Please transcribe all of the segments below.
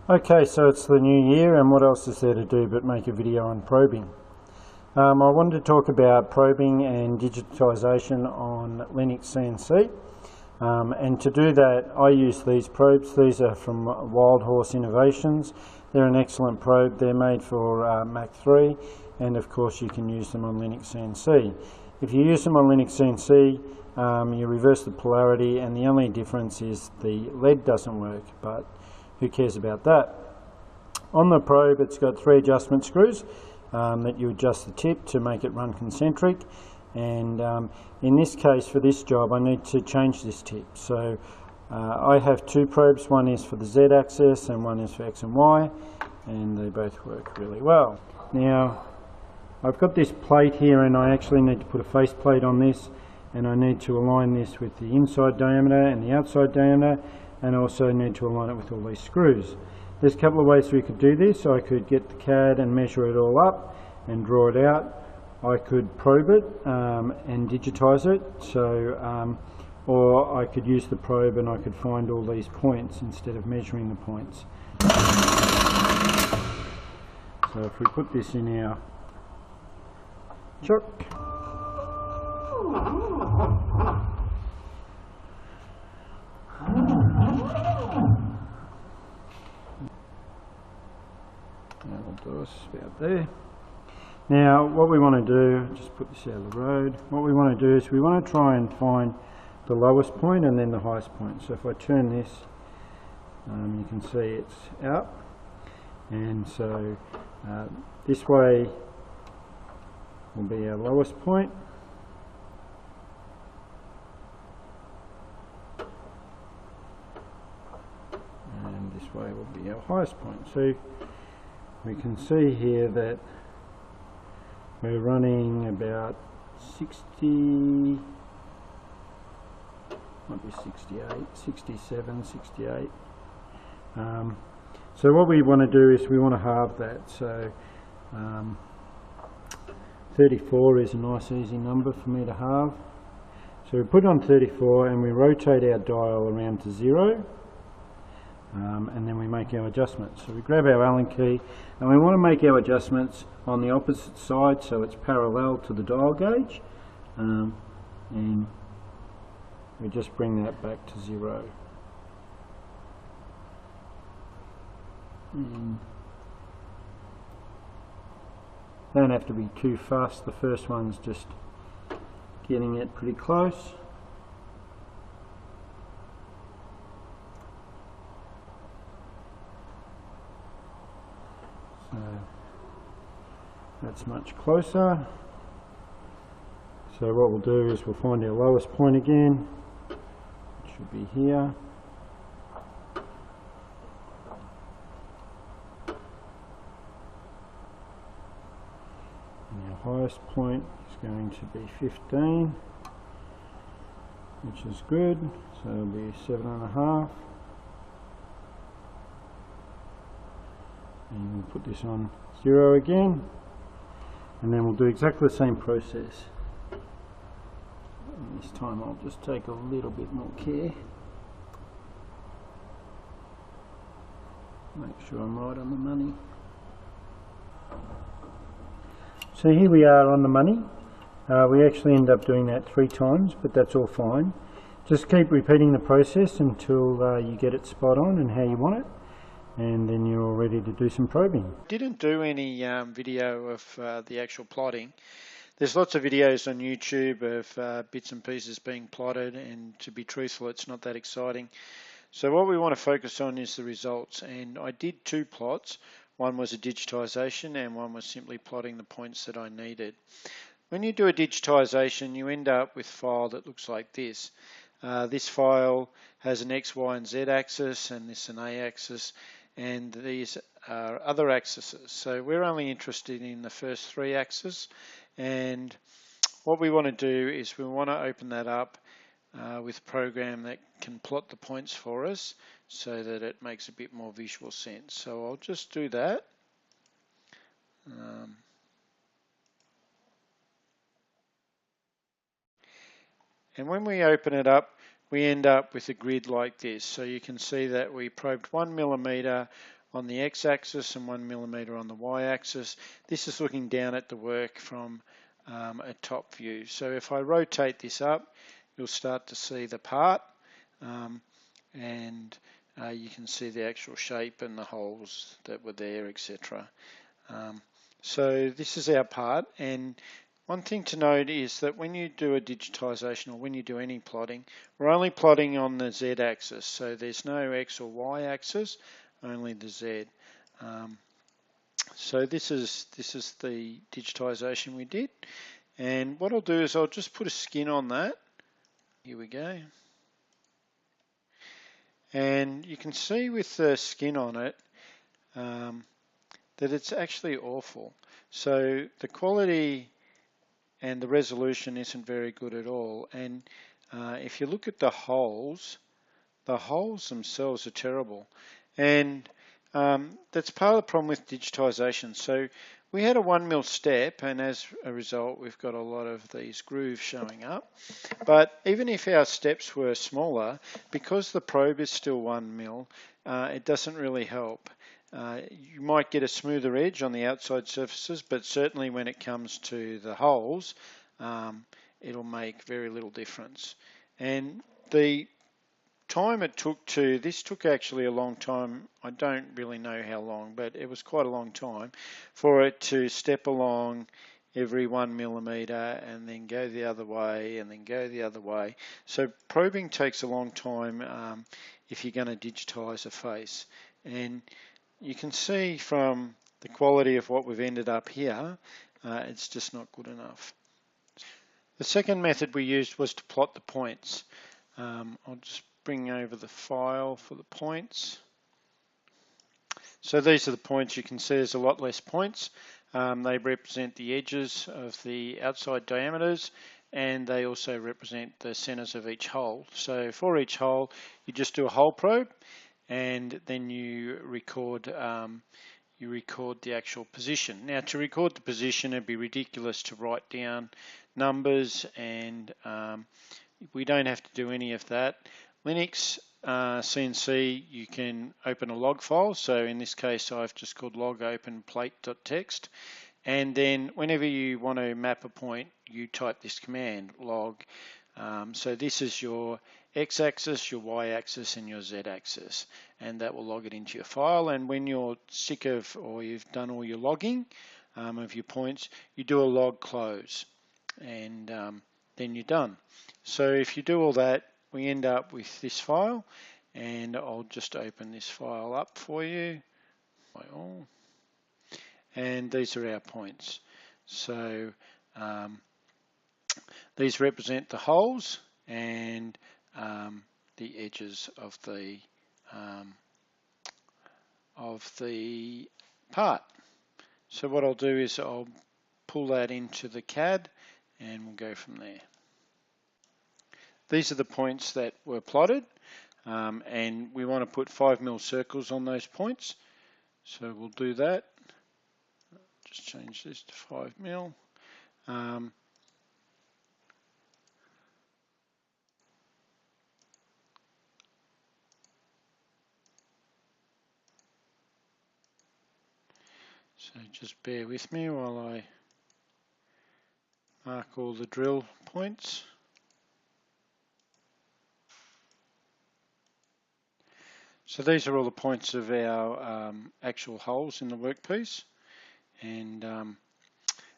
Okay, so it's the new year, and what else is there to do but make a video on probing? I wanted to talk about probing and digitisation on Linuxcnc, and to do that I use these probes. These are from Wild Horse Innovations. They're an excellent probe. They're made for Mac 3, and of course you can use them on Linuxcnc. If you use them on Linuxcnc, you reverse the polarity, and the only difference is the lead doesn't work, but who cares about that? On the probe, it's got 3 adjustment screws that you adjust the tip to make it run concentric, and in this case, for this job, I need to change this tip. So I have 2 probes. One is for the Z axis and one is for X and Y, and they both work really well. Now I've got this plate here, and I actually need to put a face plate on this, and I need to align this with the inside diameter and the outside diameter, and also need to align it with all these screws. There's a couple of ways we could do this. I could get the CAD and measure it all up and draw it out. I could probe it and digitize it, or I could use the probe and I could find all these points instead of measuring the points. So if we put this in our chuck, that'll do us about there. Now what we want to do, just put this out of the road, what we want to do is we want to try and find the lowest point and then the highest point. So if I turn this, you can see it's out, and so this way will be our lowest point, and this way will be our highest point. So we can see here that we're running about 60, might be 68, 67, 68. So what we want to do is we want to halve that. So 34 is a nice easy number for me to halve. So we put it on 34 and we rotate our dial around to 0. And then we make our adjustments. So we grab our Allen key, and we want to make our adjustments on the opposite side so it's parallel to the dial gauge, and we just bring that back to 0. Don't have to be too fast. The first one's just getting it pretty close. So that's much closer. So what we'll do is we'll find our lowest point again. It should be here. And our highest point is going to be 15, which is good. So it'll be 7.5. And we'll put this on 0 again, and then we'll do exactly the same process. And this time I'll just take a little bit more care. Make sure I'm right on the money. So here we are on the money. We actually end up doing that 3 times, but that's all fine. Just keep repeating the process until you get it spot on and how you want it, and then you're ready to do some probing. Didn't do any video of the actual plotting. There's lots of videos on YouTube of bits and pieces being plotted, and to be truthful, it's not that exciting. So what we want to focus on is the results, and I did 2 plots. One was a digitisation and one was simply plotting the points that I needed. When you do a digitisation, you end up with a file that looks like this. This file has an X, Y and Z axis, and this an A axis, and these are other axes. So we're only interested in the first 3 axes, and what we want to do is we want to open that up with a program that can plot the points for us so that it makes a bit more visual sense. So I'll just do that. And when we open it up, we end up with a grid like this. So you can see that we probed 1 millimeter on the x-axis and 1 millimeter on the y-axis. This is looking down at the work from a top view. So if I rotate this up, you'll start to see the part, and you can see the actual shape and the holes that were there, etc. So this is our part, and one thing to note is that when you do a digitization or when you do any plotting, we're only plotting on the z-axis, so there's no x or y-axis, only the z. So this is the digitization we did, and what I'll do is I'll just put a skin on that. Here we go. And you can see with the skin on it that it's actually awful. So the quality and the resolution isn't very good at all. And if you look at the holes themselves are terrible. And that's part of the problem with digitization. So we had a 1 mil step, and as a result we've got a lot of these grooves showing up. But even if our steps were smaller, because the probe is still 1 mil, it doesn't really help. You might get a smoother edge on the outside surfaces, but certainly when it comes to the holes, it'll make very little difference. And the time it took this took actually a long time. I don't really know how long, but it was quite a long time for it to step along every 1 millimeter and then go the other way and then go the other way. So probing takes a long time if you're going to digitize a face. And you can see from the quality of what we've ended up here, it's just not good enough. The second method we used was to plot the points. I'll just bring over the file for the points. So these are the points. You can see there's a lot less points. They represent the edges of the outside diameters, and they also represent the centers of each hole. So for each hole, you just do a hole probe, and then you record the actual position. Now, to record the position, it'd be ridiculous to write down numbers, and we don't have to do any of that. Linuxcnc, you can open a log file. So in this case, I've just called log open plate.txt. And then whenever you want to map a point, you type this command, log. So this is your x-axis, your y-axis, and your z-axis. And that will log it into your file. And when you're sick of, or you've done all your logging of your points, you do a log close. And then you're done. So if you do all that, we end up with this file, and I'll just open this file up for you. And these are our points. So these represent the holes and the edges of the part. So what I'll do is I'll pull that into the CAD, and we'll go from there. These are the points that were plotted, and we want to put 5 mil circles on those points. So we'll do that. Just change this to 5 mil. So just bear with me while I mark all the drill points. So these are all the points of our actual holes in the workpiece. And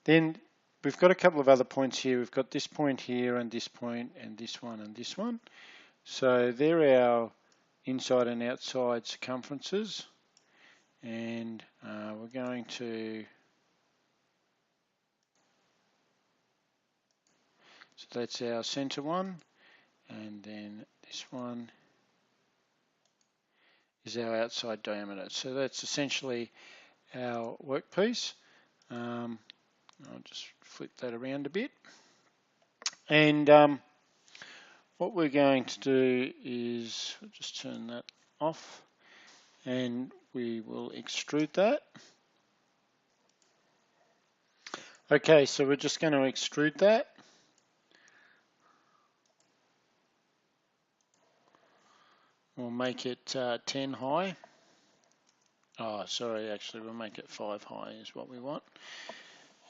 then we've got a couple of other points here. We've got this point here and this point and this one and this one. So they're our inside and outside circumferences. And we're going to, so that's our center one, and then this one is our outside diameter. So that's essentially our workpiece. I'll just flip that around a bit. And what we're going to do is, I'll just turn that off, and we will extrude that. Okay, so we're just going to extrude that. We'll make it 10 high. Oh, sorry, actually we'll make it 5 high is what we want.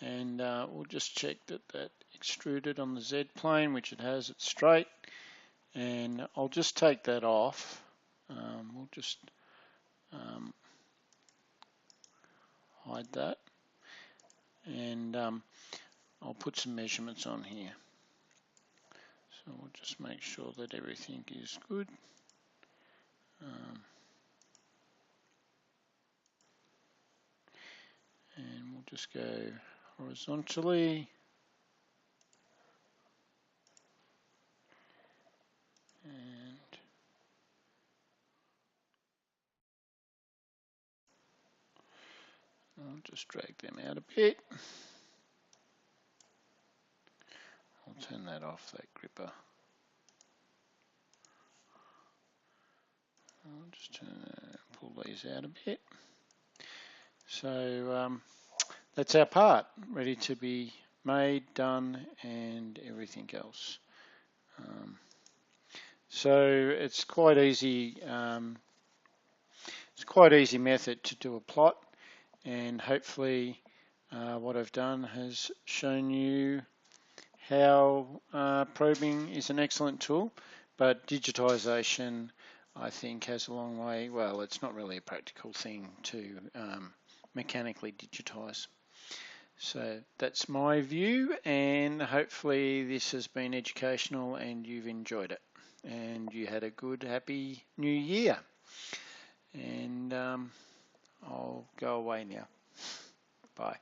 And we'll just check that that extruded on the Z plane, which it has, it's straight. And I'll just take that off. We'll just hide that. And I'll put some measurements on here. So we'll just make sure that everything is good. And we'll just go horizontally. And I'll just drag them out a bit. I'll turn that off, that gripper. I'll just pull these out a bit. So that's our part, ready to be made, done, and everything else. So it's quite easy. It's quite easy method to do a plot, and hopefully what I've done has shown you how probing is an excellent tool, but digitisation I think has a long way. Well, it's not really a practical thing to mechanically digitise. So that's my view, and hopefully this has been educational and you've enjoyed it and you had a good, happy new year. And I'll go away now. Bye.